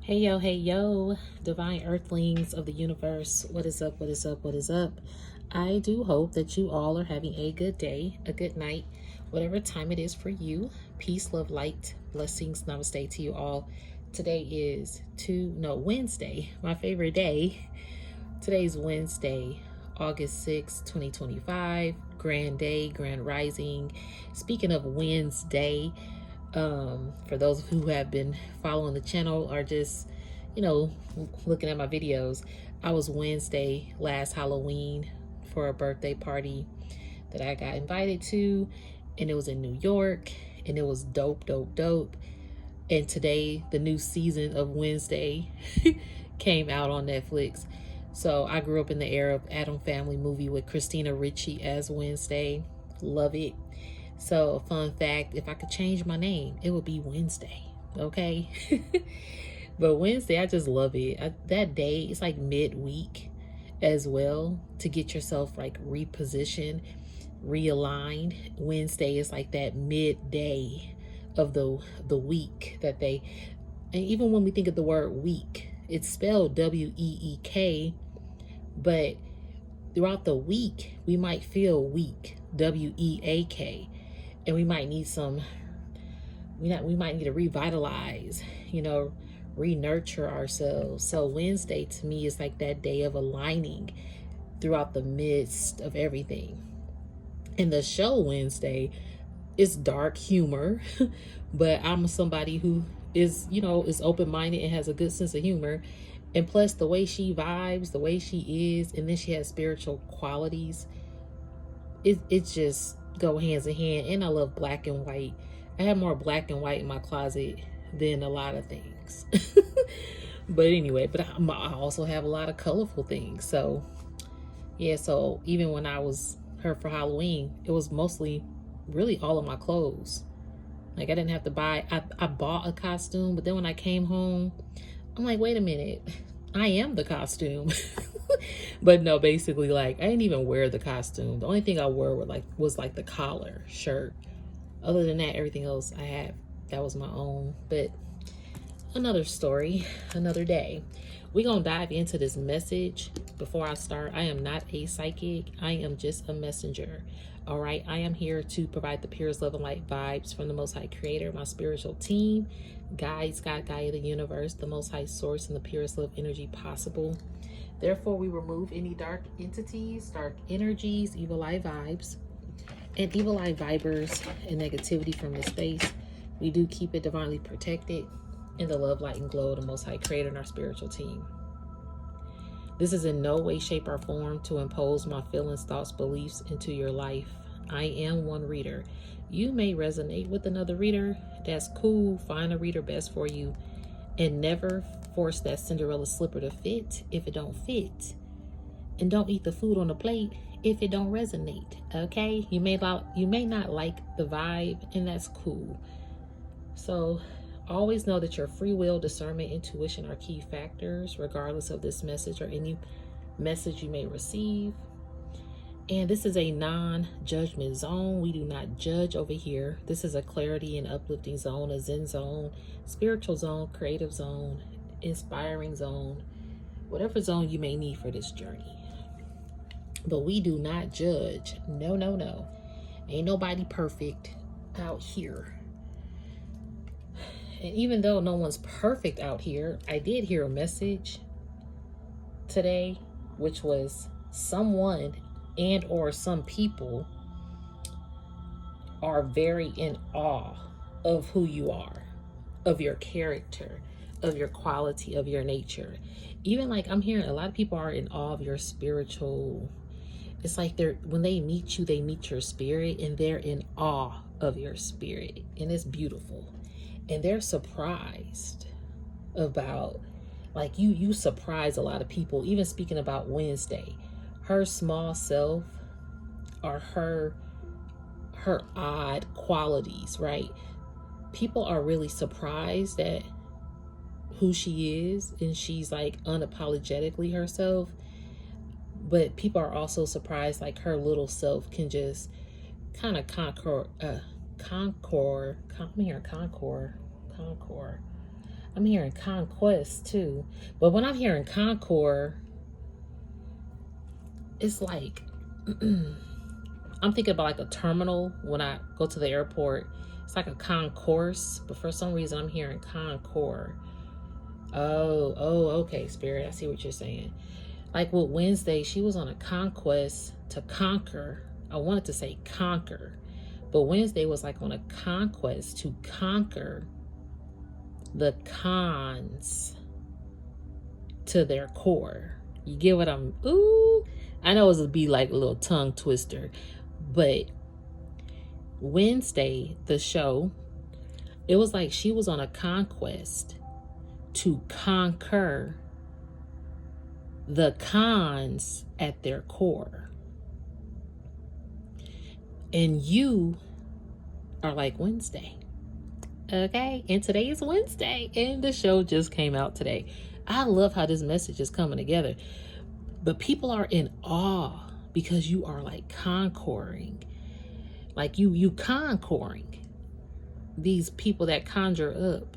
Hey yo, divine earthlings of the universe. What is up? What is up? What is up? I do hope that you all are having a good day, a good night, whatever time it is for you. Peace, love, light, blessings, namaste to you all. Today is Wednesday, my favorite day. Today's Wednesday, August 6th, 2025. Grand day, grand rising. Speaking of Wednesday, for those who have been following the channel or just, looking at my videos, I was Wednesday last Halloween for a birthday party that I got invited to, and it was in New York, and it was dope, dope, dope. And today, the new season of Wednesday came out on Netflix. So I grew up in the era of Adam Family movie with Christina Ricci as Wednesday. Love it. So, fun fact, if I could change my name, it would be Wednesday. Okay. But Wednesday, I just love it. That day, it's like midweek as well to get yourself like repositioned, realigned. Wednesday is like that midday of the week that they, and even when we think of the word week, it's spelled WEEK, but throughout the week we might feel weak, WEAK, and we might need we might need to revitalize, re-nurture ourselves. So Wednesday to me is like that day of aligning throughout the midst of everything. And the show Wednesday is dark humor, but I'm somebody who is open-minded and has a good sense of humor. And plus the way she vibes, the way she is, and then she has spiritual qualities. It's just go hands in hand. And I love black and white. I have more black and white in my closet than a lot of things. But anyway, I also have a lot of colorful things. So yeah, so even when I was her for Halloween, it was mostly really all of my clothes. Like I didn't have to buy, I bought a costume, but then when I came home, I'm like, wait a minute, I am the costume. But no, basically, like I didn't even wear the costume. The only thing I wore was like the collar shirt. Other than that, everything else I had that was my own. But another story, another day. We're gonna dive into this message. Before I start, I am not a psychic. I am just a messenger. All right, I am here to provide the purest love and light vibes from the Most High Creator, my spiritual team, guides, God, Gaia, the universe, the Most High Source, and the purest love energy possible. Therefore, we remove any dark entities, dark energies, evil eye vibes, and evil eye vibers and negativity from this space. We do keep it divinely protected in the love, light, and glow of the Most High Creator and our spiritual team. This is in no way, shape, or form to impose my feelings, thoughts, beliefs into your life. I am one reader. You may resonate with another reader. That's cool. Find a reader best for you. And never force that Cinderella slipper to fit if it don't fit. And don't eat the food on the plate if it don't resonate. Okay? You may not like the vibe, and that's cool. So always know that your free will, discernment, intuition are key factors, regardless of this message or any message you may receive. And this is a non-judgment zone. We do not judge over here. This is a clarity and uplifting zone, a Zen zone, spiritual zone, creative zone, inspiring zone, whatever zone you may need for this journey. But we do not judge. No, no, no. Ain't nobody perfect out here. And even though no one's perfect out here, I did hear a message today, which was someone and or some people are very in awe of who you are, of your character, of your quality, of your nature. Even like I'm hearing a lot of people are in awe of your spiritual. It's like when they meet you, they meet your spirit, and they're in awe of your spirit, and it's beautiful. And they're surprised about, like you surprise a lot of people. Even speaking about Wednesday, her small self or her odd qualities, right? People are really surprised at who she is, and she's like unapologetically herself. But people are also surprised, like her little self can just kind of conquer. I'm hearing Conquest too. But when I'm hearing Concord, it's like I'm thinking about like a terminal when I go to the airport. It's like a concourse, but for some reason I'm hearing Concord. Oh, okay, Spirit. I see what you're saying. Like with Wednesday, she was on a conquest to conquer. I wanted to say conquer, but Wednesday was like on a conquest to conquer the cons to their core. You get what I'm, ooh, I know it would be like a little tongue twister, but Wednesday, the show, it was like she was on a conquest to conquer the cons at their core. And you are like Wednesday. Okay, and today is Wednesday, and the show just came out today. I love how this message is coming together. But people are in awe because you are like conquering. Like you conquering these people that conjure up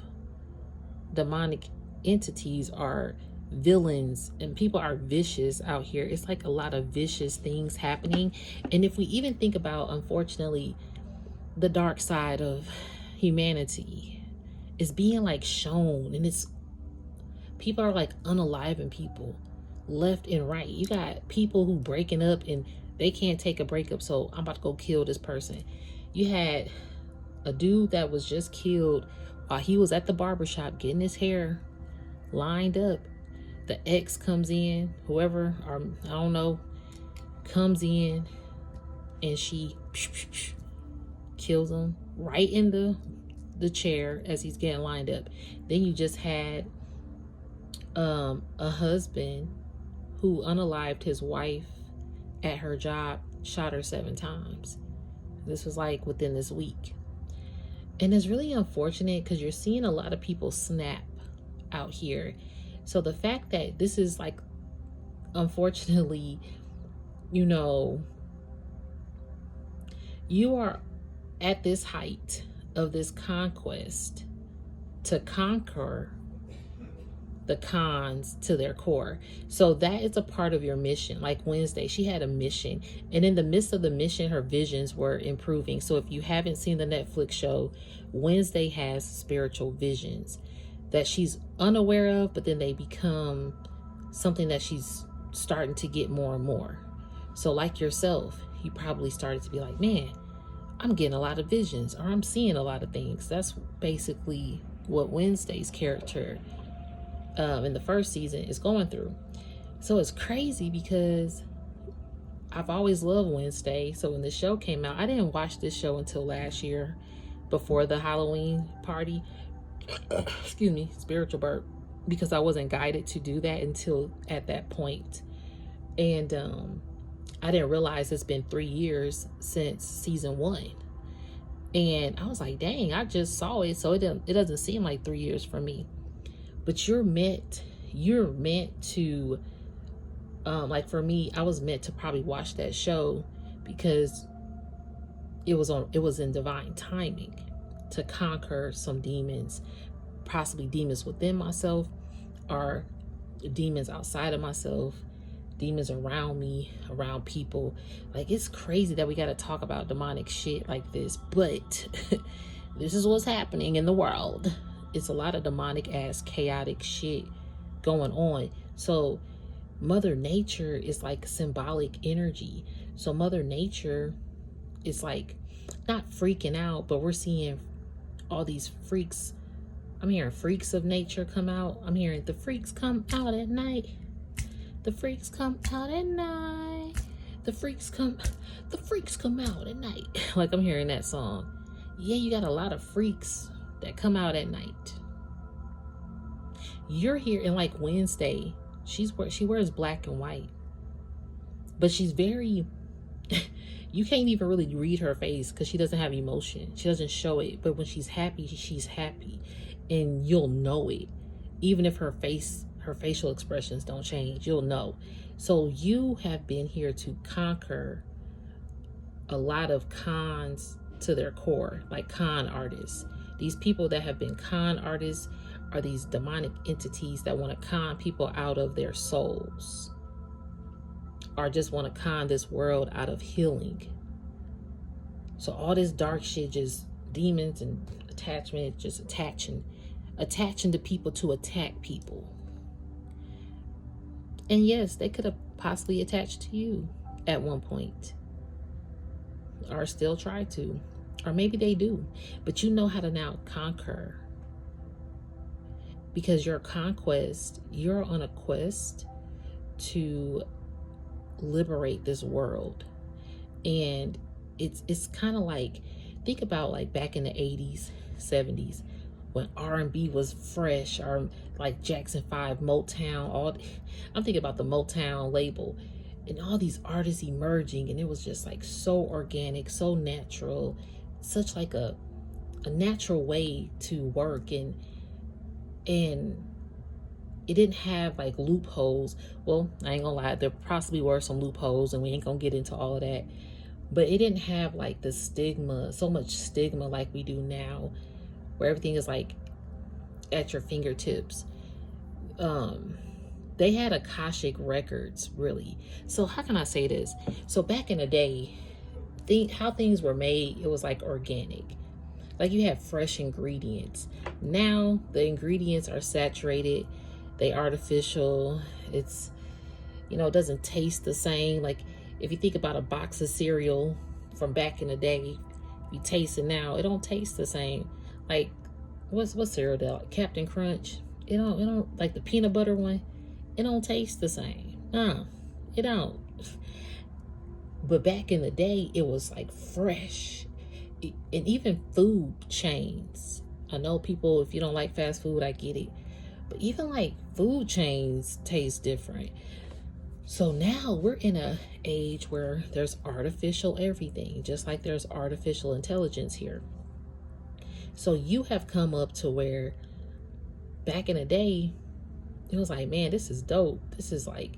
demonic entities are villains, and people are vicious out here. It's like a lot of vicious things happening. And if we even think about, unfortunately, the dark side of humanity is being like shown, and it's people are like unaliving people left and right. You got people who breaking up and they can't take a breakup, so I'm about to go kill this person. You had a dude that was just killed while he was at the barbershop getting his hair lined up. The ex comes in, whoever, or I don't know, comes in, and she kills him right in the chair as he's getting lined up. Then you just had a husband who unalived his wife at her job, shot her 7 times. This was like within this week. And it's really unfortunate because you're seeing a lot of people snap out here. So the fact that this is like, unfortunately, you are at this height of this conquest to conquer the cons to their core. So that is a part of your mission. Like Wednesday, she had a mission, and in the midst of the mission, her visions were improving. So if you haven't seen the Netflix show, Wednesday has spiritual visions that she's unaware of, but then they become something that she's starting to get more and more. So like yourself, you probably started to be like, man, I'm getting a lot of visions, or I'm seeing a lot of things. That's basically what Wednesday's character in the first season is going through. So it's crazy because I've always loved Wednesday. So when the show came out, I didn't watch this show until last year before the Halloween party. Excuse me, spiritual burp, because I wasn't guided to do that until at that point. And I didn't realize it's been 3 years since season 1. And I was like, dang, I just saw it. So it doesn't seem like 3 years for me. But you're meant to, like for me, I was meant to probably watch that show because it was in divine timing to conquer some demons, possibly demons within myself or demons outside of myself, demons around me, around people. Like, it's crazy that we got to talk about demonic shit like this, but this is what's happening in the world. It's a lot of demonic ass chaotic shit going on. So Mother Nature is like symbolic energy. So Mother Nature is like not freaking out, but we're seeing all these freaks. I'm hearing freaks of nature come out. I'm hearing the freaks come out at night. The freaks come out at night. The freaks come out at night. Like, I'm hearing that song. Yeah, you got a lot of freaks that come out at night. You're here, and like Wednesday, she wears black and white, but she's very you can't even really read her face because she doesn't have emotion. She doesn't show it, but when she's happy, and you'll know it. Even if her facial expressions don't change, you'll know. So you have been here to conquer a lot of cons to their core, like con artists. These people that have been con artists are these demonic entities that want to con people out of their souls, or just want to con this world out of healing. So all this dark shit, just demons and attachment, just attaching to people to attack people. And yes, they could have possibly attached to you at one point, or still try to, or maybe they do, but you know how to now conquer, because you're on a quest to liberate this world. And it's kind of like, think about like back in the 80s, 70s, when R&B was fresh, or like Jackson 5, Motown, I'm thinking about the Motown label, and all these artists emerging, and it was just like so organic, so natural, such like a natural way to work, and it didn't have like loopholes. Well, I ain't gonna lie, there possibly were some loopholes, and we ain't gonna get into all of that, but it didn't have like the stigma, so much stigma like we do now, where everything is like at your fingertips. They had Akashic records, really. So how can I say this? So back in the day, how things were made, it was like organic. Like you had fresh ingredients. Now the ingredients are saturated, they artificial. It's, it doesn't taste the same. Like if you think about a box of cereal from back in the day, if you taste it now, it don't taste the same. Like what's cereal that? Captain Crunch. It don't like the peanut butter one. It don't taste the same. It don't. But back in the day, it was like fresh. And even food chains. I know people, if you don't like fast food, I get it. But even like food chains taste different. So now we're in a age where there's artificial everything, just like there's artificial intelligence here. So you have come up to where back in the day, it was like, man, this is dope. This is like,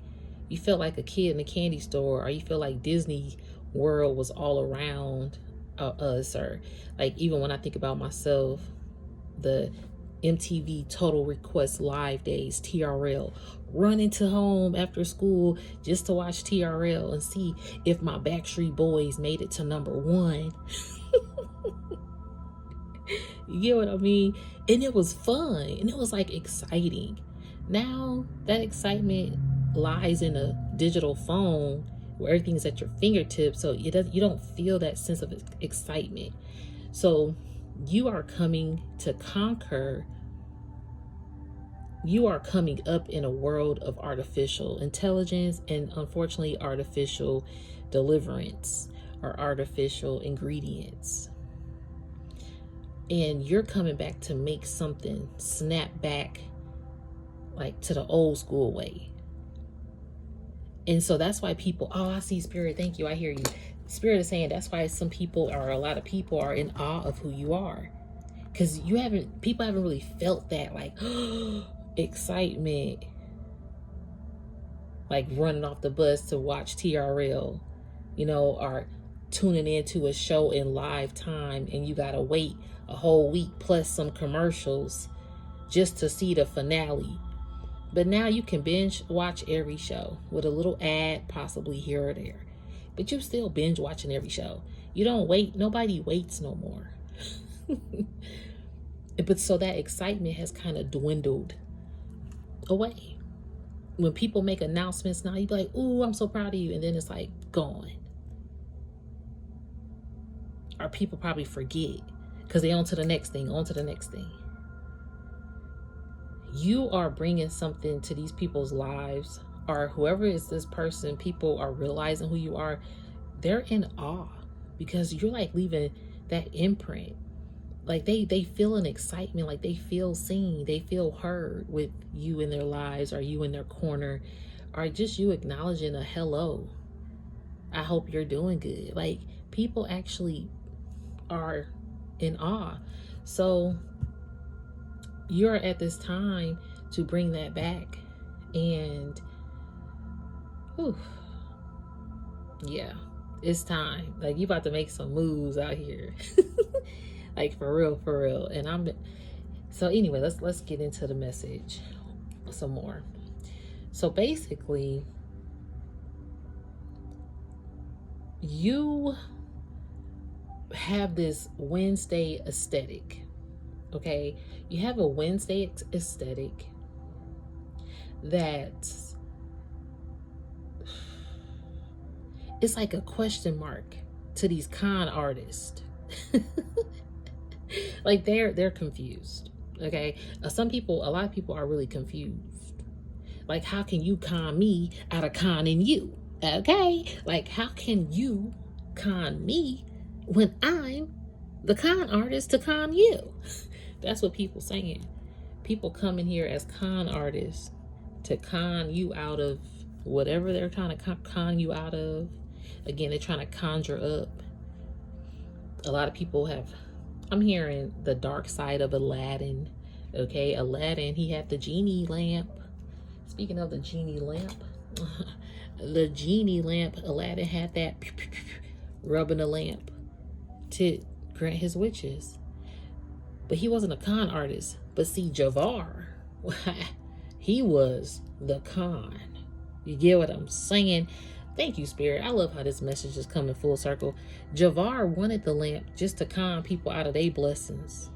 you felt like a kid in a candy store, or you feel like Disney World was all around us. Or like, even when I think about myself, the MTV Total Request Live days, TRL, running to home after school just to watch TRL and see if my Backstreet Boys made it to #1. You get what I mean? And it was fun, and it was like exciting. Now that excitement lies in a digital phone where everything's at your fingertips, so you don't feel that sense of excitement. So you are coming to conquer. You are coming up in a world of artificial intelligence, and unfortunately artificial deliverance, or artificial ingredients. And you're coming back to make something snap back like to the old school way. And so that's why people, I see Spirit, thank you, I hear you. Spirit is saying that's why some people, or a lot of people, are in awe of who you are, because people haven't really felt that like excitement, like running off the bus to watch TRL, or tuning into a show in live time, and you gotta wait a whole week plus some commercials just to see the finale. But now you can binge watch every show with a little ad possibly here or there, but you still binge watching every show. You don't wait. Nobody waits no more. But so that excitement has kind of dwindled away. When people make announcements now, you be like, ooh, I'm so proud of you. And then it's like gone. Or people probably forget because they on to the next thing, on to the next thing. You are bringing something to these people's lives, or whoever is this person, people are realizing who you are. They're in awe because you're like leaving that imprint. Like they feel an excitement, like they feel seen, they feel heard with you in their lives, or you in their corner, or just you acknowledging a hello. I hope you're doing good. Like people actually are in awe. So you're at this time to bring that back. And yeah, it's time. Like you about to make some moves out here. Like for real. And So anyway, let's get into the message some more. So basically, you have this Wednesday aesthetic. Okay, you have a Wednesday aesthetic that it's like a question mark to these con artists. Like they're confused. Okay, a lot of people are really confused. Like, how can you con me out of conning you? Okay, like how can you con me when I'm the con artist to con you? That's what people saying. People come in here as con artists to con you out of whatever they're trying to con you out of. Again, they're trying to conjure up. A lot of people I'm hearing the dark side of Aladdin. Okay, Aladdin, he had the genie lamp. Speaking of the genie lamp, the genie lamp, Aladdin had that rubbing the lamp to grant his wishes. But he wasn't a con artist. But see, Jafar, he was the con. You get what I'm saying? Thank you, Spirit. I love how this message is coming full circle. Jafar wanted the lamp just to con people out of their blessings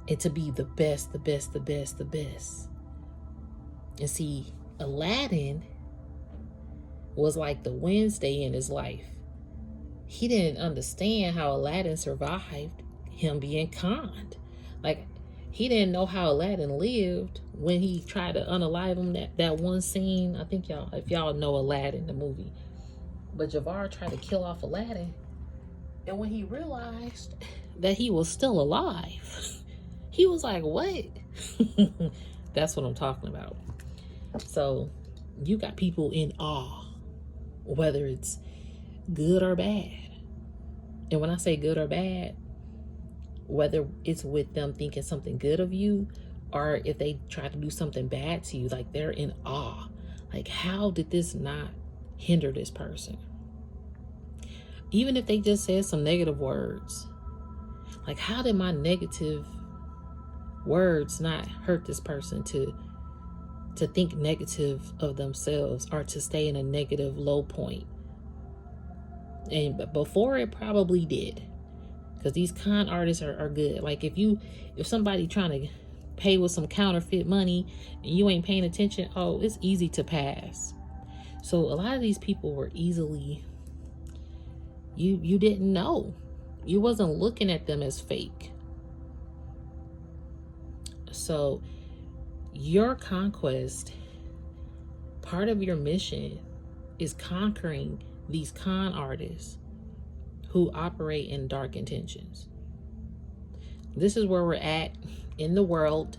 and to be the best, the best, the best, the best. And see, Aladdin was like the Wednesday in his life. He didn't understand how Aladdin survived him being conned. Like, he didn't know how Aladdin lived when he tried to unalive him. That one scene, I think if y'all know Aladdin, the movie. But Jafar tried to kill off Aladdin. And when he realized that he was still alive, he was like, what? That's what I'm talking about. So you got people in awe, whether it's good or bad. And when I say good or bad, whether it's with them thinking something good of you or if they try to do something bad to you, like they're in awe. Like, how did this not hinder this person? Even if they just said some negative words, like, how did my negative words not hurt this person to think negative of themselves or to stay in a negative low point? And before it probably did, because these con artists are good. Like, if somebody trying to pay with some counterfeit money and you ain't paying attention, oh, it's easy to pass. So a lot of these people were easily, you didn't know. You wasn't looking at them as fake. So your conquest, part of your mission is conquering these con artists who operate in dark intentions. This is where we're at in the world.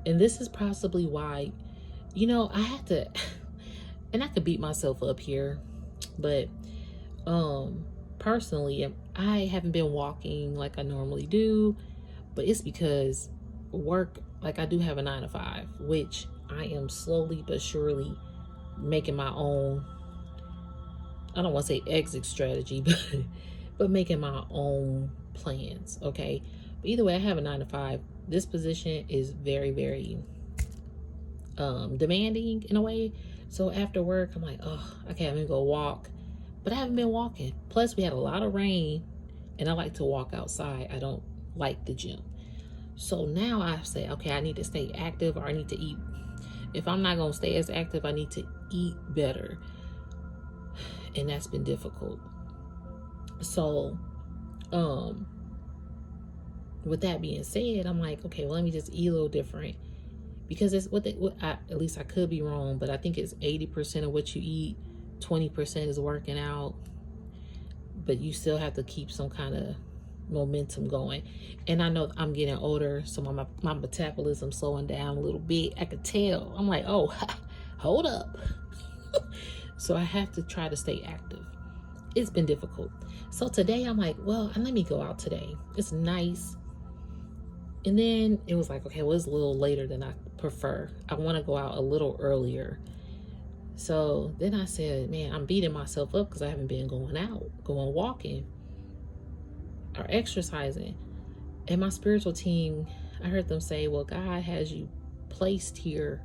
And this is possibly why, I had to, and I could beat myself up here, but personally, I haven't been walking like I normally do, but it's because work, like I do have a 9-to-5, which I am slowly but surely making my own, I don't want to say exit strategy, but making my own plans. Okay. But either way, I have a 9-to-5. This position is very, very demanding in a way. So after work, I'm like, oh, okay, I'm gonna go walk. But I haven't been walking. Plus, we had a lot of rain, and I like to walk outside. I don't like the gym. So now I say, okay, I need to stay active, or I need to eat. If I'm not gonna stay as active, I need to eat better. And that's been difficult. So, with that being said, I'm like, okay, well, let me just eat a little different, because it's at least I could be wrong, but I think it's 80% of what you eat, 20% is working out, but you still have to keep some kind of momentum going. And I know I'm getting older, so my metabolism's slowing down a little bit. I could tell. I'm like, oh, hold up. So I have to try to stay active. It's been difficult. So today I'm like, well, let me go out today. It's nice. And then it was like, okay, well, it's a little later than I prefer. I want to go out a little earlier. So then I said, man, I'm beating myself up because I haven't been going walking or exercising. And my spiritual team, I heard them say, well, God has you placed here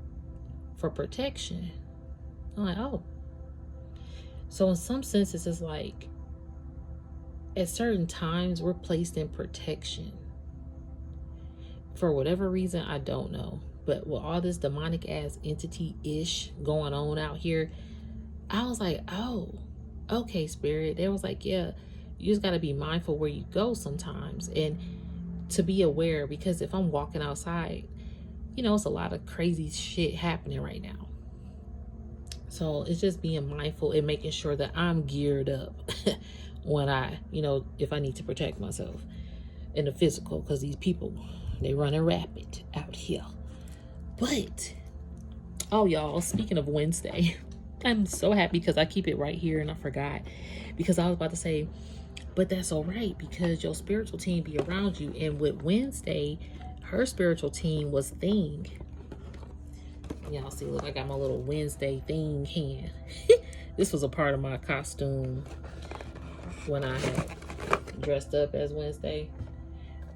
for protection. I'm like, oh. So in some senses, it's like at certain times we're placed in protection. For whatever reason, I don't know. But with all this demonic ass entity-ish going on out here, I was like, oh, okay, Spirit. They was like, yeah, you just got to be mindful where you go sometimes and to be aware, because if I'm walking outside, you know, it's a lot of crazy shit happening right now. So it's just being mindful and making sure that I'm geared up when I, you know, if I need to protect myself in the physical, because these people, they running rapid out here. But, oh, y'all, speaking of Wednesday, I'm so happy because I keep it right here and I forgot, because I was about to say, but that's all right because your spiritual team be around you. And with Wednesday, her spiritual team was Thing. Y'all see, look, I got my little Wednesday Thing hand. This was a part of my costume when I had dressed up as Wednesday.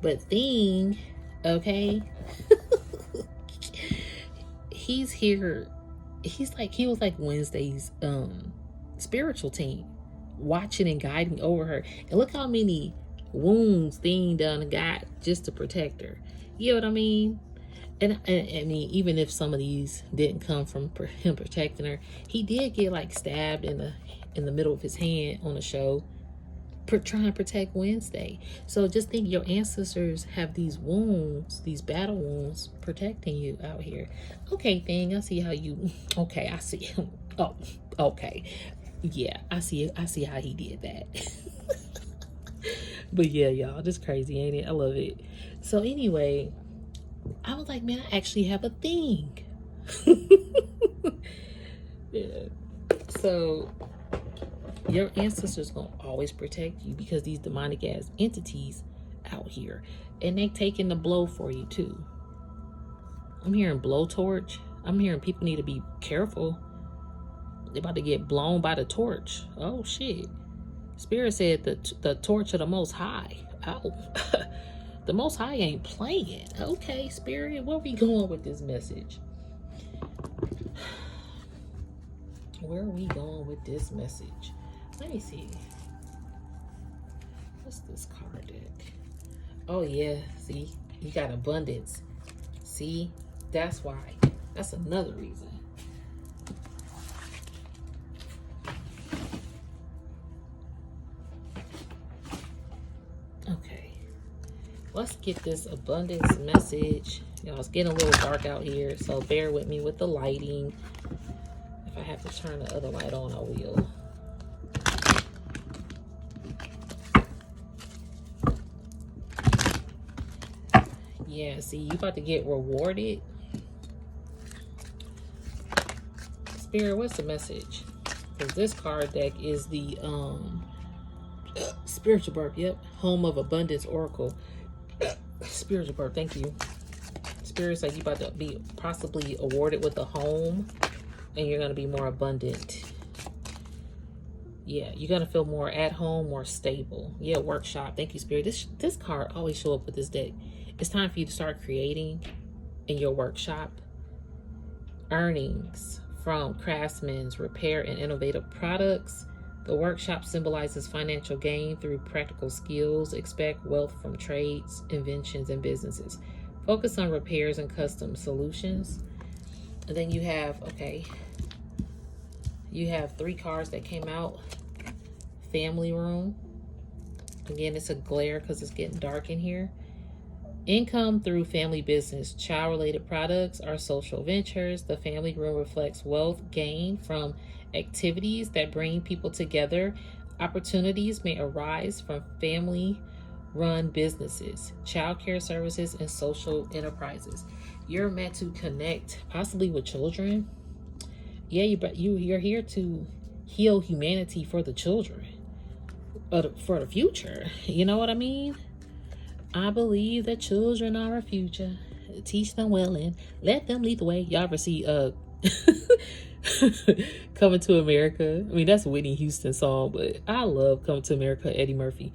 But Thing, okay, he's here. He was like Wednesday's spiritual team, watching and guiding over her. And look how many wounds Thing done and got just to protect her. You know what I mean? And I mean, even if some of these didn't come from him protecting her, he did get like stabbed in the middle of his hand on a show, trying to protect Wednesday. So just think, your ancestors have these wounds, these battle wounds, protecting you out here. Okay, Thing, I see how you. Okay, I see. Oh, okay. Yeah, I see how he did that. But yeah, y'all, just crazy, ain't it? I love it. So anyway, I was like, man, I actually have a thing. Yeah. So your ancestors gonna always protect you, because these demonic ass entities out here, and they taking the blow for you too. I'm hearing blowtorch. I'm hearing people need to be careful. They're about to get blown by the torch. Oh shit. Spirit said the torch of the Most High. Oh. The Most High ain't playing. Okay, Spirit, where we going with this message? Where are we going with this message? Let me see. What's this card deck? Oh yeah, see, you got abundance. See, that's why. That's another reason. Okay, let's get this abundance message. Y'all, it's getting a little dark out here, so bear with me with the lighting. If I have to turn the other light on, I will. Yeah, see, you about to get rewarded. Spirit, what's the message? Because this card deck is the spiritual burp. Yep, Home of Abundance Oracle. Spiritual burp. Thank you. Spirit's like you about to be possibly awarded with a home, and you're gonna be more abundant. Yeah, you're gonna feel more at home, more stable. Yeah, workshop. Thank you, Spirit. This card always show up with this deck. It's time for you to start creating in your workshop. Earnings from craftsmen's repair and innovative products. The workshop symbolizes financial gain through practical skills. Expect wealth from trades, inventions, and businesses. Focus on repairs and custom solutions. And then you have, okay, you have 3 cards that came out. Family room. Again, it's a glare because it's getting dark in here. Income through family business, child-related products, or social ventures. The family room reflects wealth gained from activities that bring people together. Opportunities may arise from family-run businesses, childcare services, and social enterprises. You're meant to connect, possibly with children. Yeah, you're here to heal humanity for the children, for the future. You know what I mean? I believe that children are our future. Teach them well and let them lead the way. Y'all ever see Coming to America? I mean, that's a Whitney Houston song, but I love Coming to America, Eddie Murphy.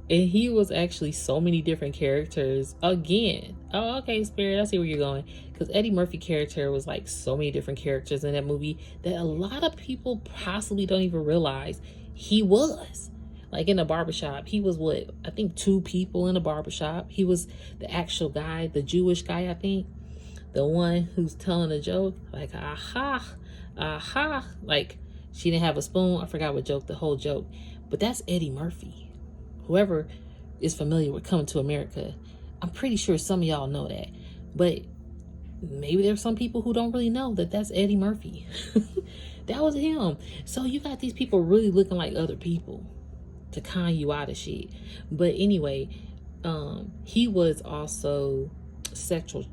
And he was actually so many different characters again. Oh, okay, Spirit, I see where you're going. Because Eddie Murphy character was like so many different characters in that movie that a lot of people possibly don't even realize he was. Like in the barbershop, he was what? I think 2 people in the barbershop. He was the actual guy, the Jewish guy, I think. The one who's telling a joke. Like, aha, aha. Like, she didn't have a spoon. I forgot what joke, the whole joke. But that's Eddie Murphy. Whoever is familiar with Coming to America, I'm pretty sure some of y'all know that. But maybe there's some people who don't really know that that's Eddie Murphy. That was him. So you got these people really looking like other people to con you out of shit. But anyway, he was also sexual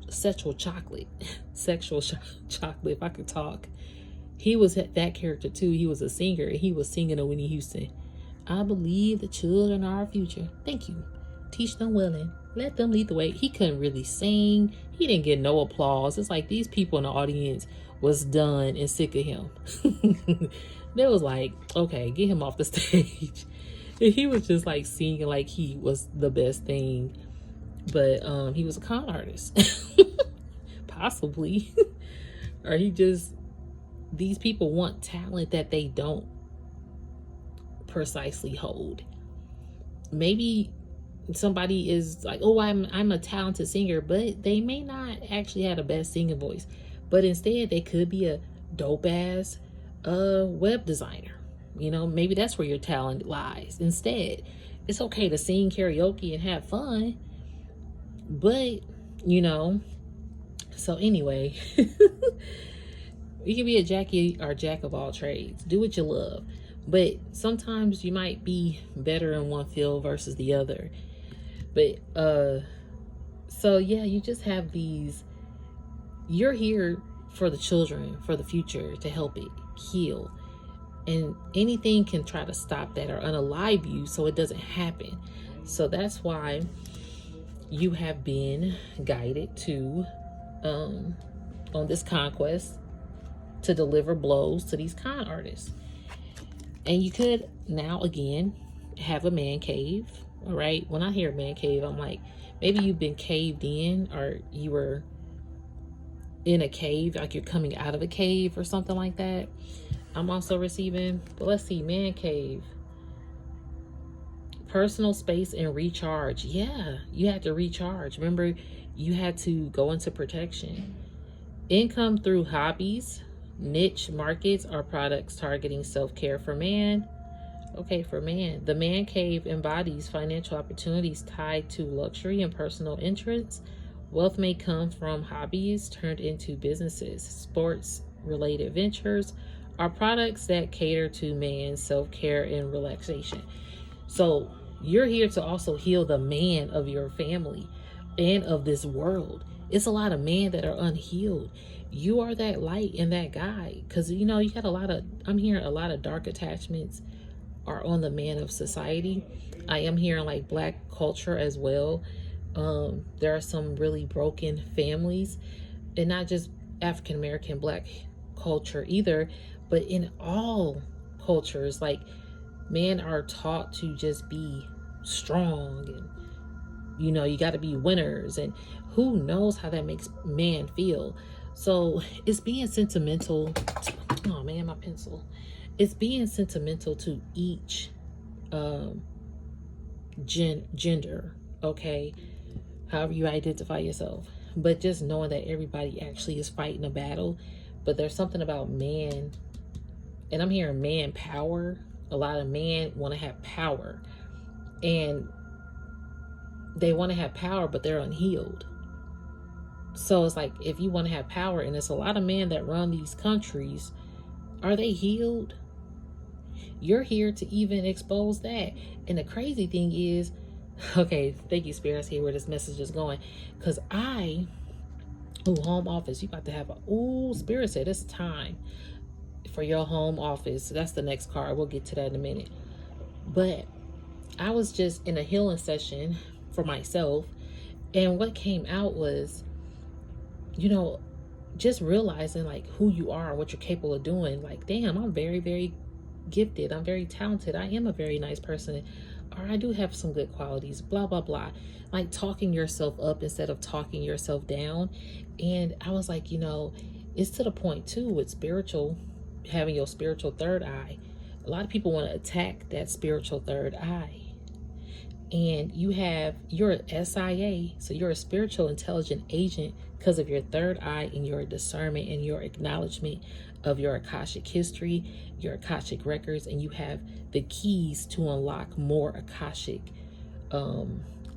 chocolate. Sexual chocolate, if I could talk. He was that character too. He was a singer, and he was singing to Whitney Houston. I believe the children are our future. Thank you. Teach them well and let them lead the way. He couldn't really sing. He didn't get no applause. It's like these people in the audience was done and sick of him. They was like, okay, get him off the stage. And he was just like singing like he was the best thing. But he was a con artist. Possibly. Or these people want talent that they don't precisely hold. Maybe somebody is like, oh, I'm a talented singer, but they may not actually have the best singing voice. But instead, they could be a dope ass web designer. You know, maybe that's where your talent lies. Instead, it's okay to sing karaoke and have fun, but you know. So anyway, you can be a jack of all trades. Do what you love. But sometimes you might be better in one field versus the other. But so yeah, you just have these. You're here for the children, for the future, to help it heal. And anything can try to stop that or unalive you so it doesn't happen. So that's why you have been guided to on this conquest to deliver blows to these con artists. And you could now again have a man cave. All right, when I hear man cave, I'm like, maybe you've been caved in, or you were in a cave, like you're coming out of a cave or something like that. I'm also receiving, but let's see, man cave, personal space and recharge. Yeah, you had to recharge. Remember, you had to go into protection. Income through hobbies, niche markets, or products targeting self-care for man. Okay, for man. The man cave embodies financial opportunities tied to luxury and personal interests. Wealth may come from hobbies turned into businesses, sports-related ventures, or products that cater to man's self-care and relaxation. So you're here to also heal the man of your family and of this world. It's a lot of men that are unhealed. You are that light and that guide, because you know you got I'm hearing a lot of dark attachments are on the man of society. I am hearing like black culture as well. There are some really broken families, and not just African American black culture either, but in all cultures, like men are taught to just be strong, and you know you got to be winners, and who knows how that makes man feel. So it's being sentimental. Oh man, my pencil. It's being sentimental to each gender, okay, however you identify yourself, but just knowing that everybody actually is fighting a battle. But there's something about man, and I'm hearing man power. A lot of men want to have power, and they want to have power, but they're unhealed. So it's like, if you want to have power, and it's a lot of men that run these countries, are they healed? You're here to even expose that. And the crazy thing is, okay, thank you, Spirit. I see where this message is going. Because home office, you about to have Spirit said it's time for your home office. That's the next card. We'll get to that in a minute. But I was just in a healing session for myself, and what came out was, you know, just realizing like who you are, what you're capable of doing. Like, damn, I'm very, very gifted. I'm very talented. I am a very nice person. or I do have some good qualities, blah, blah, blah. Like talking yourself up instead of talking yourself down. And I was like, it's to the point too with spiritual, having your spiritual third eye. A lot of people want to attack that spiritual third eye. And you're an SIA, so you're a spiritual intelligent agent because of your third eye and your discernment and your acknowledgement of your Akashic history, your Akashic records, and you have the keys to unlock more Akashic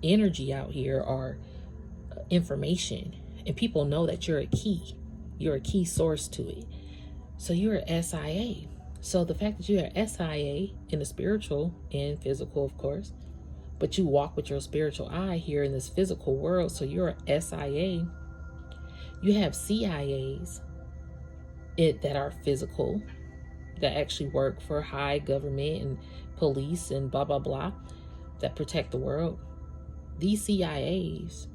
energy out here, or information. And people know that you're a key source to it. So you're an SIA. So the fact that you're an SIA in the spiritual and physical, of course, but you walk with your spiritual eye here in this physical world. So you're a SIA. You have CIAs that are physical, that actually work for high government and police and blah, blah, blah, that protect the world. These CIAs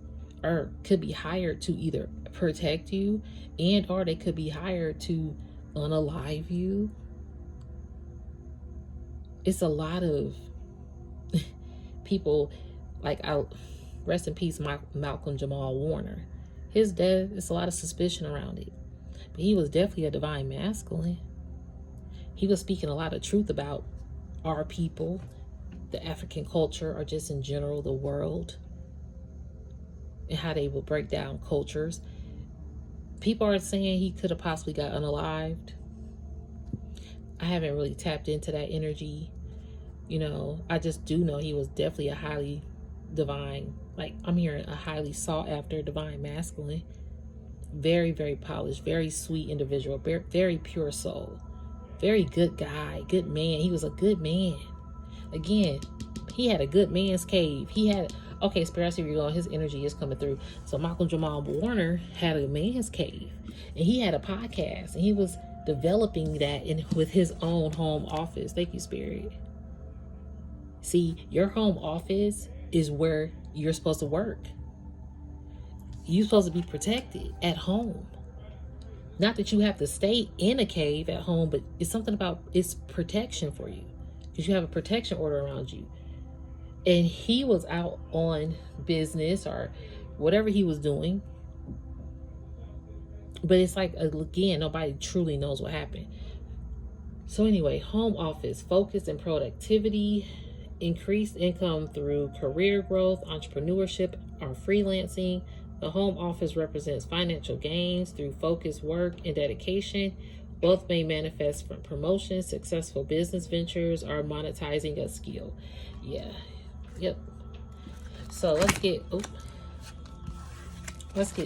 could be hired to either protect you, and or they could be hired to unalive you. It's a lot of people, like, rest in peace, Malcolm Jamal Warner. His death, it's a lot of suspicion around it. But he was definitely a divine masculine. He was speaking a lot of truth about our people, the African culture, or just in general, the world, and how they will break down cultures. People are saying he could have possibly got unalived. I haven't really tapped into that energy. I just do know he was definitely a highly divine, like I'm hearing a highly sought after divine masculine. Very, very polished, very sweet individual, very pure soul, very good guy, good man. He was a good man. Again, he had a good man's cave. Okay, Spirit, I see where you're going. His energy is coming through. So Malcolm Jamal Warner had a man's cave, and he had a podcast, and he was developing that with his own home office. Thank you, Spirit. See, your home office is where you're supposed to work. You're supposed to be protected at home. Not that you have to stay in a cave at home, but it's something about it's protection for you, because you have a protection order around you. And he was out on business or whatever he was doing. But it's like, again, nobody truly knows what happened. So anyway, home office, focus and productivity, increased income through career growth, entrepreneurship, or freelancing. The home office represents financial gains through focused work and dedication. Wealth may manifest from promotions, successful business ventures, or monetizing a skill. Yeah. Yep. So let's get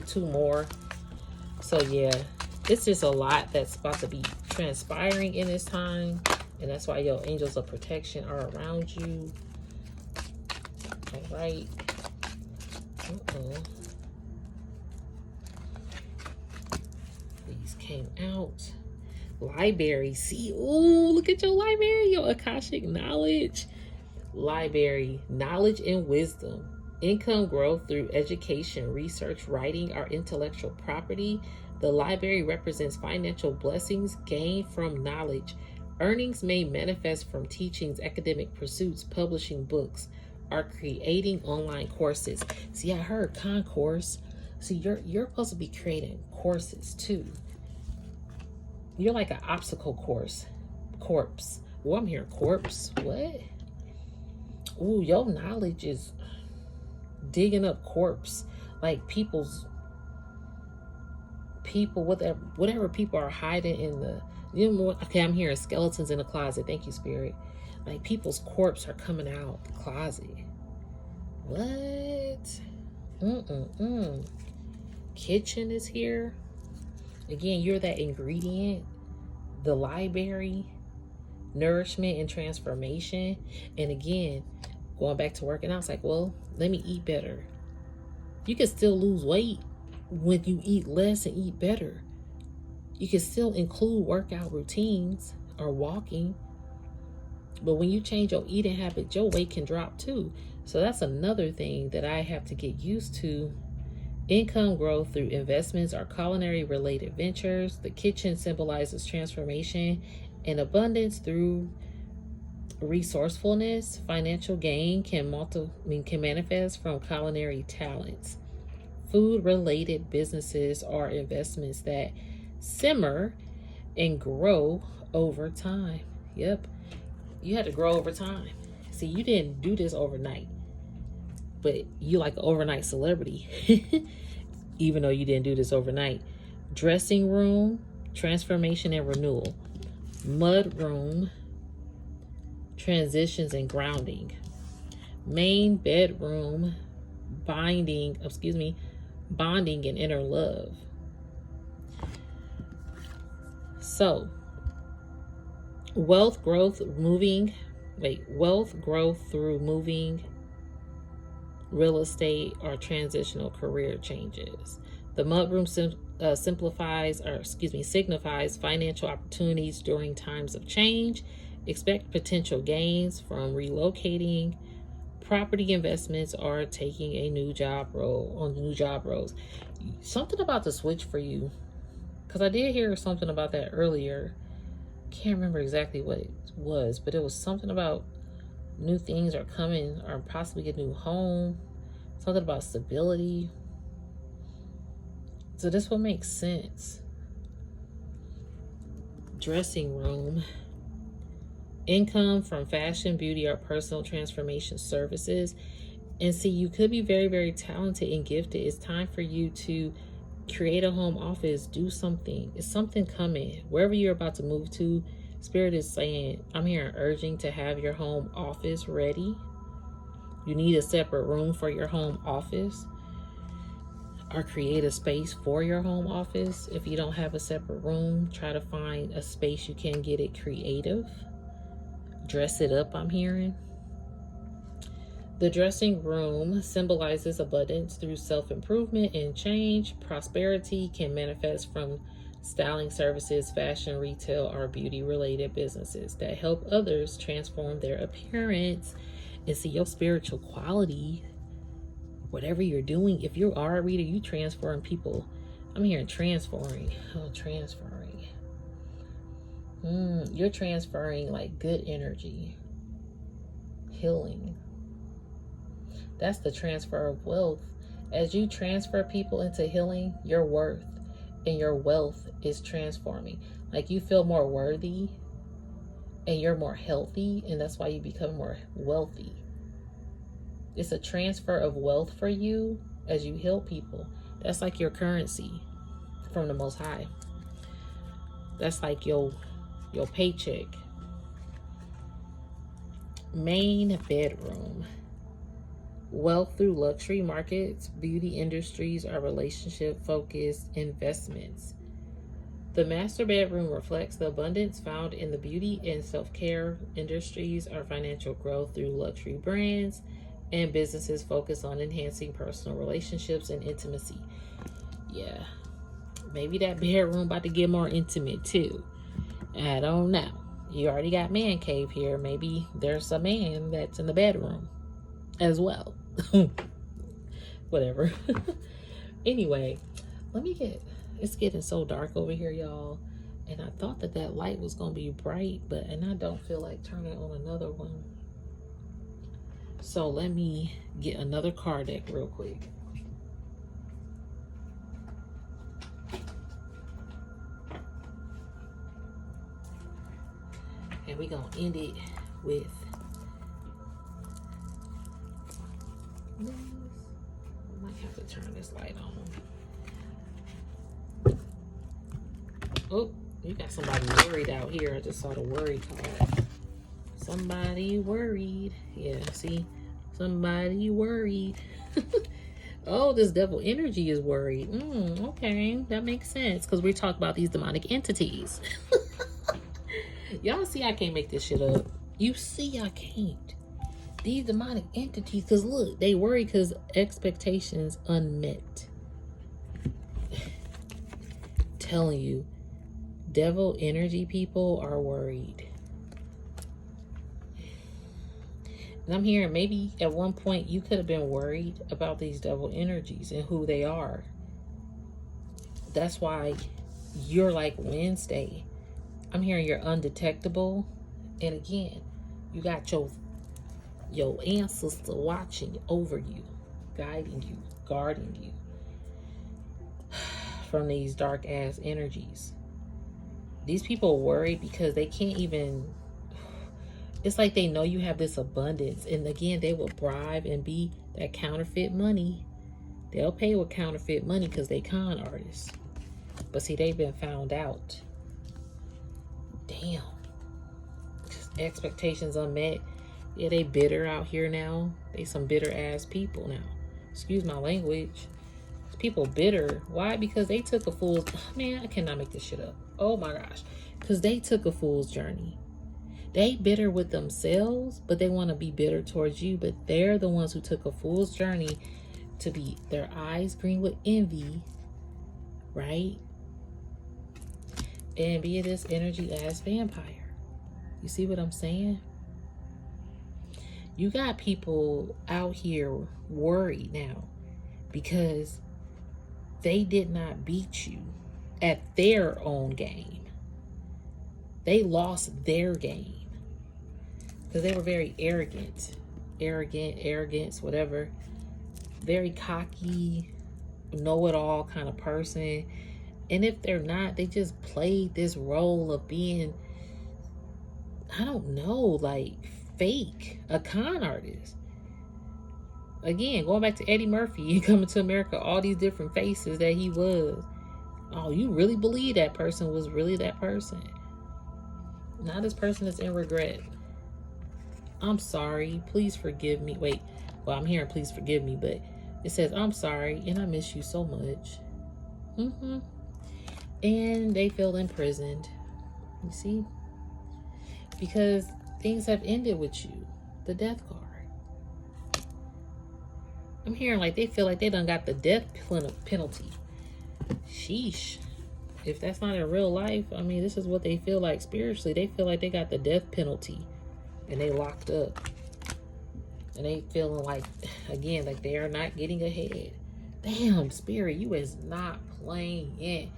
two more. So yeah, it's just a lot that's about to be transpiring in this time, and that's why your angels of protection are around you. All right. These came out. Library. See, ooh, look at your library, your Akashic knowledge. Library, knowledge and wisdom. Income growth through education, research, writing, or intellectual property. The library represents financial blessings gained from knowledge. Earnings may manifest from teachings, academic pursuits, publishing books, or creating online courses. See, I heard concourse. See, you're supposed to be creating courses too. You're like an obstacle corpse. Well, I'm hearing corpse. What? Ooh, your knowledge is digging up corpse, like people, whatever people are hiding in the, okay, I'm hearing skeletons in the closet. Thank you, Spirit. Like people's corpse are coming out the closet. What? Kitchen is here. Again, you're that ingredient, the library, nourishment and transformation. And again, going back to working out, it's like, well, let me eat better. You can still lose weight when you eat less and eat better. You can still include workout routines or walking, but when you change your eating habit, your weight can drop too. So that's another thing that I have to get used to. Income growth through investments or culinary related ventures. The kitchen symbolizes transformation and abundance through Resourcefulness, financial gain can manifest from culinary talents. Food related businesses are investments that simmer and grow over time. Yep, you had to grow over time. See, you didn't do this overnight, but you like an overnight celebrity, even though you didn't do this overnight. Dressing room, transformation and renewal. Mud room, transitions and grounding. Main bedroom, bonding and inner love. So, wealth growth through moving, real estate, or transitional career changes. The mudroom signifies financial opportunities during times of change. Expect potential gains from relocating, property investments, or taking a new job roles. Something about the switch for you, because I did hear something about that earlier. Can't remember exactly what it was, but it was something about new things are coming, or possibly a new home, something about stability. So this will make sense. Dressing room, income from fashion, beauty, or personal transformation services. And see, you could be very, very talented and gifted. It's time for you to create a home office, do something. It's something coming. Wherever you're about to move to, Spirit is saying, I'm here urging to have your home office ready. You need a separate room for your home office, or create a space for your home office. If you don't have a separate room, try to find a space you can get it creative. Dress it up, I'm hearing. The dressing room symbolizes abundance through self-improvement and change. Prosperity can manifest from styling services, fashion, retail, or beauty-related businesses that help others transform their appearance. And see, your spiritual quality, whatever you're doing, if you are a reader, you transform people. I'm hearing transferring. Oh, transferring. You're transferring like good energy, healing. That's the transfer of wealth. As you transfer people into healing, your worth and your wealth is transforming. Like you feel more worthy and you're more healthy, and that's why you become more wealthy. It's a transfer of wealth for you as you heal people. That's like your currency from the Most High. That's like your paycheck. Main bedroom. Wealth through luxury markets, beauty industries, or relationship-focused investments. The master bedroom reflects the abundance found in the beauty and self-care industries or financial growth through luxury brands and businesses focused on enhancing personal relationships and intimacy. Yeah, maybe that bedroom about to get more intimate too. I don't know. You already got man cave here. Maybe there's a man that's in the bedroom as well. Whatever. Anyway, it's getting so dark over here, y'all. And I thought that light was going to be bright, and I don't feel like turning on another one. So let me get another card deck real quick. And we're going to end it with this. I might have to turn this light on. Oh, you got somebody worried out here. I just saw the worry card. Somebody worried. Yeah, see? Somebody worried. Oh, this devil energy is worried. Okay, that makes sense, because we talk about these demonic entities. Y'all see I can't make this shit up. You see I can't. These demonic entities, because look, they worry because expectations unmet. Telling you, devil energy people are worried. And I'm hearing maybe at one point you could have been worried about these devil energies and who they are. That's why you're like Wednesday. I'm hearing you're undetectable. And again, You got your ancestor watching over you, guiding you, guarding you from these dark ass energies. These people are worried because they can't even, it's like they know you have this abundance. And again, they will bribe and be that counterfeit money. They'll pay with counterfeit money because they con artists. But see, they've been found out. Damn. Just expectations unmet. Yeah, they bitter out here now. They some bitter ass people now. Excuse my language. People bitter. Why? Because they took a fool's... Man, I cannot make this shit up. Oh my gosh. Because they took a fool's journey. They bitter with themselves, but they want to be bitter towards you. But they're the ones who took a fool's journey to be their eyes green with envy, right? And be this energy ass vampire. You see what I'm saying? You got people out here worried now because they did not beat you at their own game. They lost their game because they were very arrogance, whatever. Very cocky, know-it-all kind of person. And if they're not, they just played this role of being, I don't know, like fake, a con artist. Again, going back to Eddie Murphy and Coming to America, all these different faces that he was. Oh, you really believe that person was really that person? Now this person is in regret. I'm sorry, please forgive me. Wait, well, I'm hearing please forgive me, but it says, I'm sorry, and I miss you so much. And they feel imprisoned. You see? Because things have ended with you. The death card. I'm hearing like they feel like they done got the death penalty. Sheesh. If that's not in real life, I mean, this is what they feel like spiritually. They feel like they got the death penalty and they locked up. And they feeling like, again, like they are not getting ahead. Damn, spirit, you is not playing it.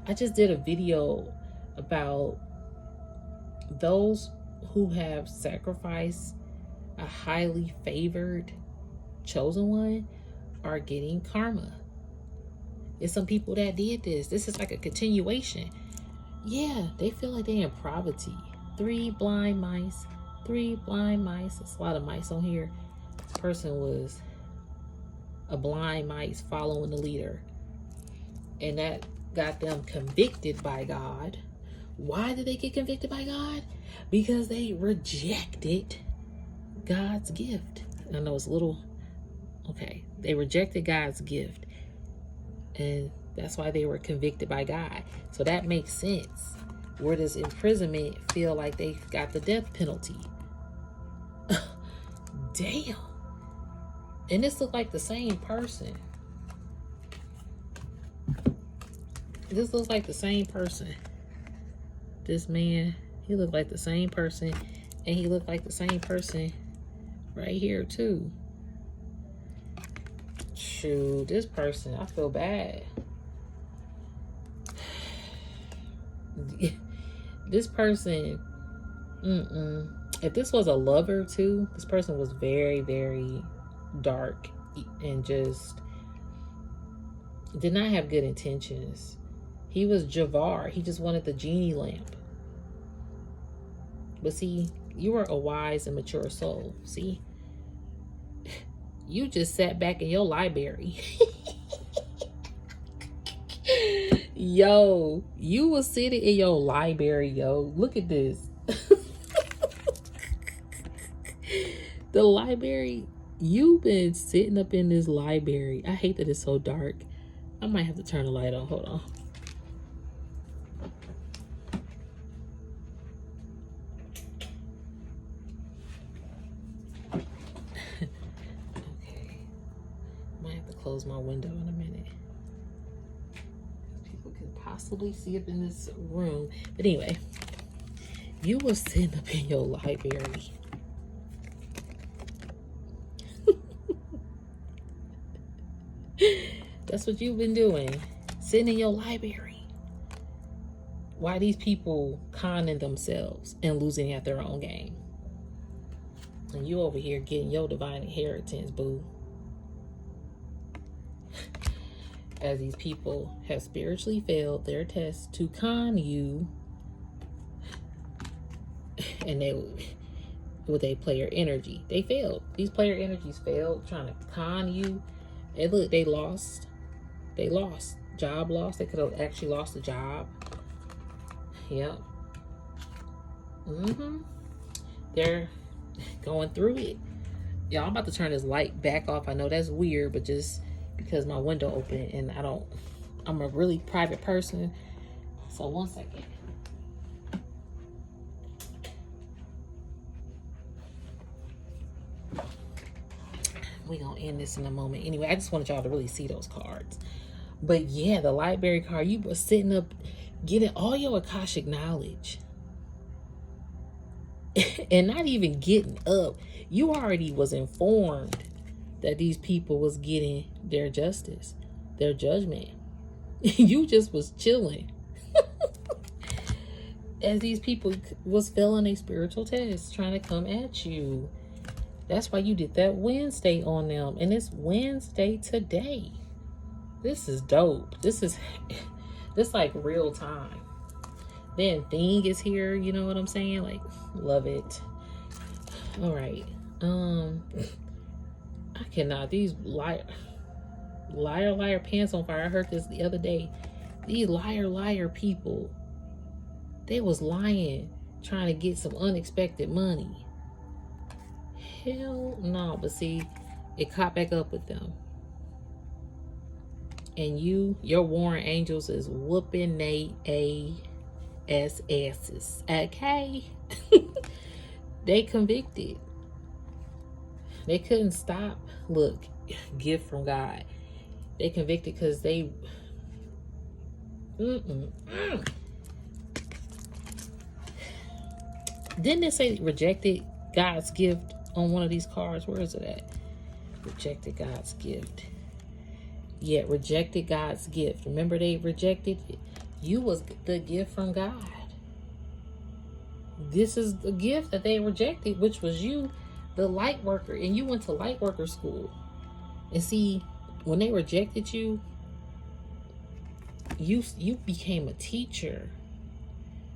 I just did a video about those who have sacrificed a highly favored chosen one are getting karma. There's some people that did this. This is like a continuation. Yeah, they feel like they're in poverty. 3 blind mice. 3 blind mice. There's a lot of mice on here. This person was a blind mice following the leader. And that got them convicted by God. Why did they get convicted by God? Because they rejected God's gift. I know it's a little... Okay, they rejected God's gift. And that's why they were convicted by God. So that makes sense. Where does imprisonment feel like they got the death penalty? Damn. And this looked like the same person. This looks like the same person. This man, he looked like the same person. And he looked like the same person right here too. Shoot, this person, I feel bad. This person, if this was a lover too, this person was very, very dark and just did not have good intentions. He was Javar. He just wanted the genie lamp. But see, you are a wise and mature soul. See? You just sat back in your library. Yo, you was sitting in your library, yo. Look at this. The library, you've been sitting up in this library. I hate that it's so dark. I might have to turn the light on. Hold on. Close my window in a minute. People could possibly see up in this room. But anyway, you were sitting up in your library. That's what you've been doing. Sitting in your library. Why these people conning themselves and losing at their own game? And you over here getting your divine inheritance, boo. As these people have spiritually failed their test to con you, and with a player energy, they failed. These player energies failed trying to con you. And look, they lost. They lost. Job loss. They could have actually lost a job. Yep. They're going through it. Y'all, I'm about to turn this light back off. I know that's weird, but just because my window open and I'm a really private person. So 1 second. We're gonna end this in a moment. Anyway, I just wanted y'all to really see those cards. But yeah, the library card, you were sitting up getting all your Akashic knowledge. And not even getting up. You already was informed that these people was getting their justice, their judgment. You just was chilling. As these people was failing a spiritual test, trying to come at you. That's why you did that Wednesday on them. And it's Wednesday today. This is dope. This like real time. Then Thing is here, you know what I'm saying? Like, love it. All right. I cannot. These liar pants on fire. I heard this the other day. These liar people, they was lying, trying to get some unexpected money. Hell no. But see, it caught back up with them. And your warring angels is whooping they asses. Okay? They convicted. They couldn't stop. Look, gift from God. They convicted because they didn't it say rejected God's gift on one of these cards? Where is it at? Rejected God's gift. Yeah, rejected God's gift. Remember, they rejected it. You was the gift from God. This is the gift that they rejected, which was you, the light worker. And you went to light worker school. And see, when they rejected you, you became a teacher.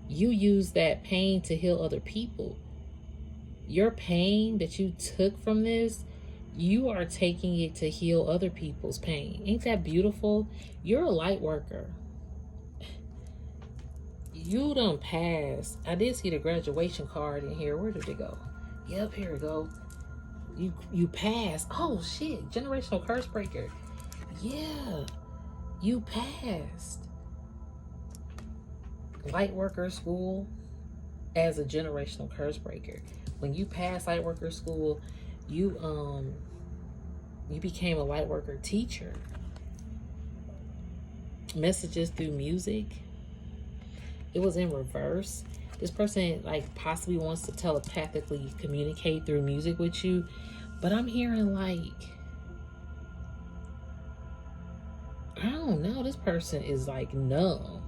You used that pain to heal other people. Your pain that you took from this, you are taking it to heal other people's pain. Ain't that beautiful? You're a light worker. You done passed. I did see the graduation card in here. Where did it go? Yep, here we go. You passed. Oh shit, generational curse breaker. Yeah, you passed light worker school as a generational curse breaker. When you passed light worker school, you became a light worker teacher. Messages through music. It was in reverse. This person like possibly wants to telepathically communicate through music with you, but I'm hearing like, I don't know, this person is like numb.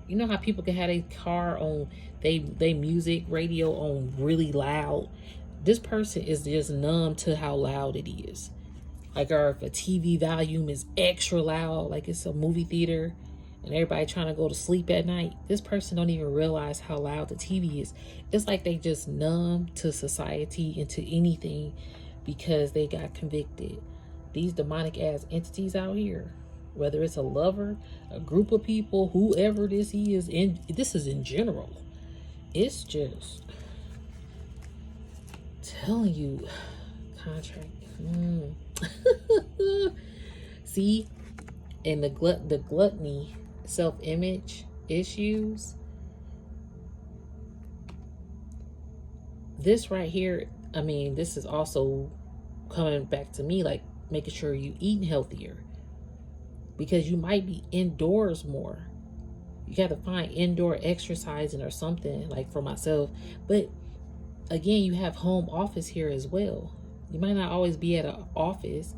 You know how people can have a car on they music radio on really loud? This person is just numb to how loud it is. Like, or if a TV volume is extra loud, like it's a movie theater and everybody trying to go to sleep at night, this person don't even realize how loud the TV is. It's like they just numb to society and to anything because they got convicted. These demonic ass entities out here, whether it's a lover, a group of people, whoever this is, this is in general. It's just telling you, contract. See, and the gluttony, self-image issues. This right here, I mean, this is also coming back to me, like making sure you eating healthier, because you might be indoors more. You got to find indoor exercising or something, like for myself. But again, you have home office here as well. You might not always be at an office.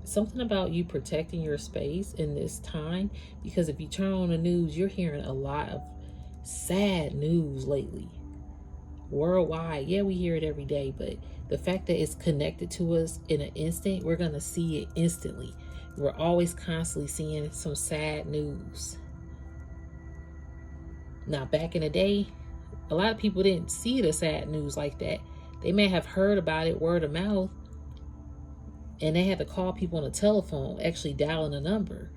Something about you protecting your space in this time, because if you turn on the news, you're hearing a lot of sad news lately. worldwide. Yeah, we hear it every day, but the fact that it's connected to us in an instant, we're going to see it instantly. We're always constantly seeing some sad news. Now, back in the day, a lot of people didn't see the sad news like that. They may have heard about it word of mouth, and they had to call people on the telephone, actually dialing a number.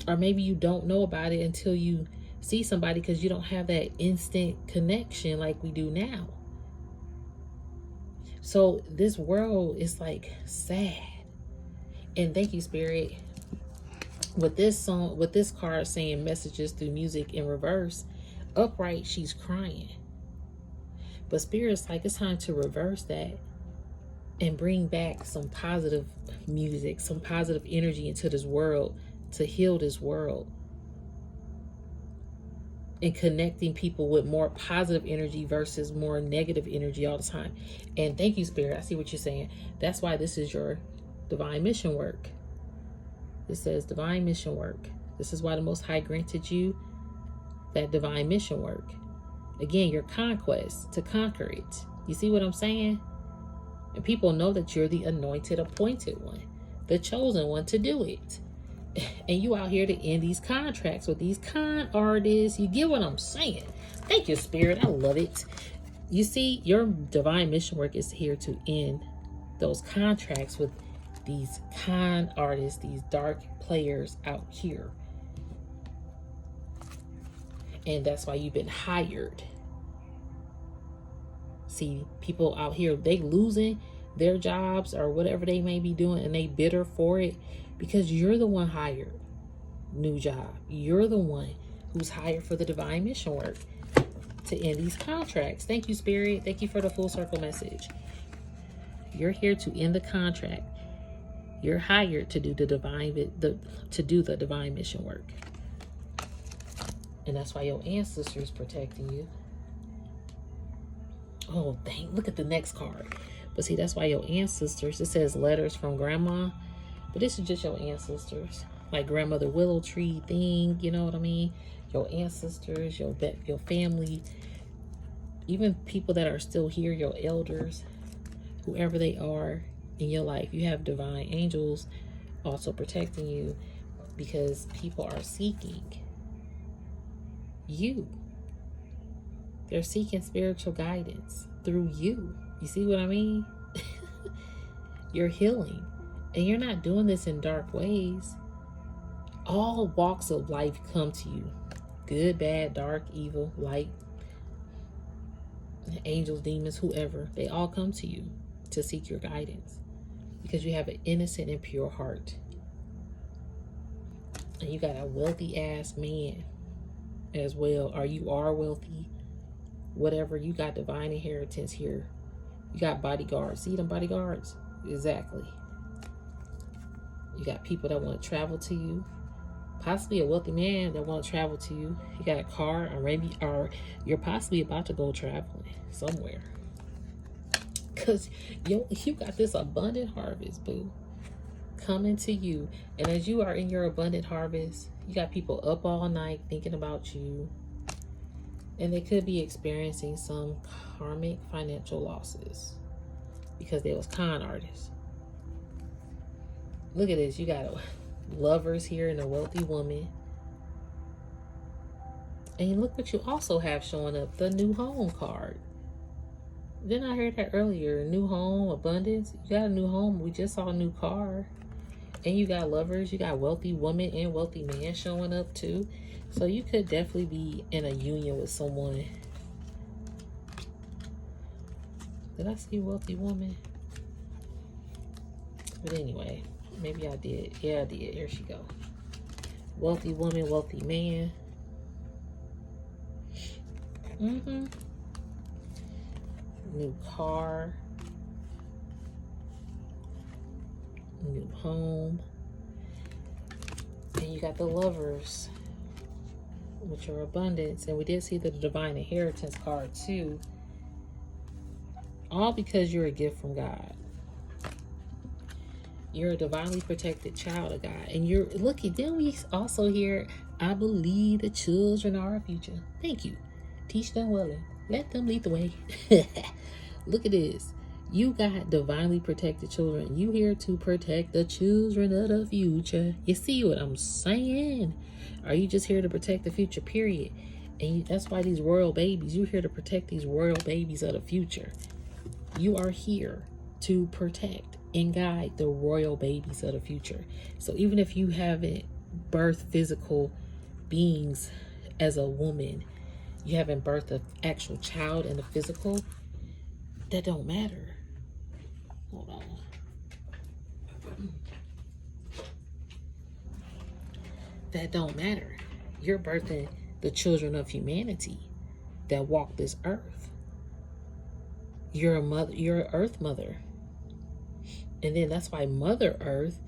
Or maybe you don't know about it until you see somebody, because you don't have that instant connection like we do now. So this world is like sad. And thank you, Spirit. With this song, with this card saying messages through music in reverse, upright, she's crying. But Spirit's like, it's time to reverse that and bring back some positive music, some positive energy into this world, to heal this world, and connecting people with more positive energy versus more negative energy all the time. And thank you, Spirit. I see what you're saying. That's why this is your divine mission work. It says divine mission work. This is why the Most High granted you that divine mission work. Again, your conquest, to conquer it. You see what I'm saying? And people know that you're the anointed, appointed one, the chosen one to do it. And you out here to end these contracts with these con artists. You get what I'm saying? Thank you, Spirit. I love it. You see, your divine mission work is here to end those contracts with these con artists, these dark players out here. And that's why you've been hired. See, people out here, they losing their jobs or whatever they may be doing, and they bitter for it because you're the one hired. New job. You're the one who's hired for the divine mission work to end these contracts. Thank you, Spirit. Thank you for the full circle message. You're here to end the contract. You're hired to do the divine mission work. And that's why your ancestors protecting you. Oh, dang. Look at the next card. But see, that's why your ancestors, it says letters from grandma. But this is just your ancestors. Like grandmother willow tree thing. You know what I mean? Your ancestors, your family. Even people that are still here, your elders. Whoever they are in your life. You have divine angels also protecting you. Because people are seeking you. They're seeking spiritual guidance through you. You see what I mean? You're healing. And you're not doing this in dark ways. All walks of life come to you. Good, bad, dark, evil, light. Angels, demons, whoever. They all come to you to seek your guidance. Because you have an innocent and pure heart. And you got a wealthy ass man as well. Or you are wealthy. Whatever, you got divine inheritance here. You got bodyguards. See them bodyguards? Exactly. You got people that want to travel to you. Possibly a wealthy man that want to travel to you. You got a car, or you're possibly about to go traveling somewhere. Because you got this abundant harvest, boo, coming to you. And as you are in your abundant harvest, you got people up all night thinking about you. And they could be experiencing some karmic financial losses because they was con artists. Look at this. You got lovers here and a wealthy woman. And look what you also have showing up. The new home card. Didn't I hear that earlier? New home, abundance. You got a new home. We just saw a new car. And you got lovers. You got wealthy woman and wealthy man showing up too. So you could definitely be in a union with someone. Did I see wealthy woman? But anyway, maybe I did. Yeah, I did. Here she go. Wealthy woman, wealthy man. New car. New home. And you got the lovers with your abundance. And we did see the divine inheritance card too. All because you're a gift from God. You're a divinely protected child of God. And you're, look, then we also hear, I believe the children are our future. Thank you. Teach them well. Let them lead the way. Look at this. You got divinely protected children. You here to protect the children of the future. You see what I'm saying? Are you just here to protect the future, period? And that's why these royal babies, you're here to protect these royal babies of the future. You are here to protect and guide the royal babies of the future. So even if you haven't birthed physical beings as a woman, you haven't birthed an actual child in the physical, that don't matter. Hold on. That don't matter. You're birthing the children of humanity that walk this earth. You're a mother, you're an earth mother. And then that's why Mother Earth,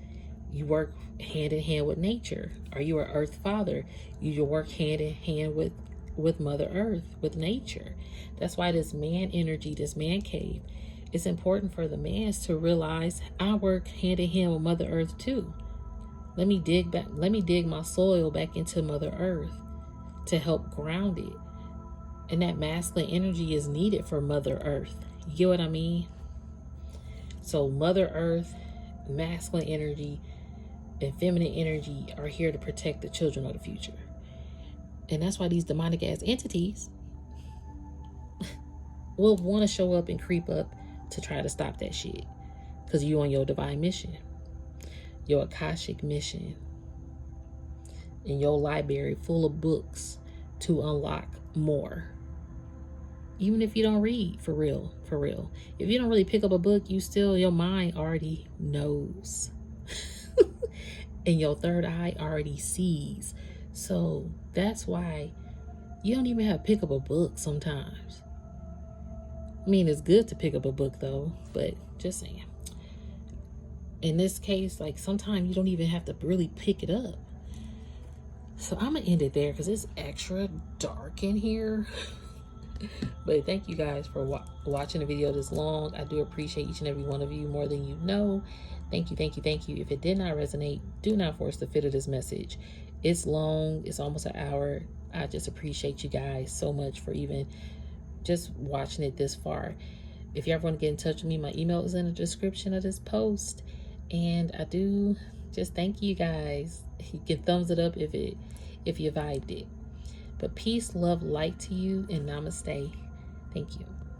you work hand in hand with nature. Are you an earth father? You work hand in hand with Mother Earth, with nature. That's why this man energy, this man cave, it's important for the mans to realize I work hand in hand with Mother Earth too. Let me dig my soil back into Mother Earth to help ground it. And that masculine energy is needed for Mother Earth. You get what I mean? So Mother Earth, masculine energy, and feminine energy are here to protect the children of the future. And that's why these demonic ass entities will want to show up and creep up to try to stop that shit. Because you're on your divine mission, your Akashic mission, and your library full of books to unlock more. Even if you don't read, for real. If you don't really pick up a book, your mind already knows. And your third eye already sees. So that's why you don't even have to pick up a book sometimes. I mean, it's good to pick up a book though, but just saying. In this case, like sometimes you don't even have to really pick it up. So I'm gonna end it there because it's extra dark in here. But thank you guys for watching the video this long. I do appreciate each and every one of you more than you know. Thank you. If it did not resonate, do not force the fit of this message. It's long. It's almost an hour. I just appreciate you guys so much for even just watching it this far. If you ever want to get in touch with me, my email is in the description of this post. And I do just thank you guys. You can thumbs it up if you vibed it. But peace, love, light to you, and namaste. Thank you.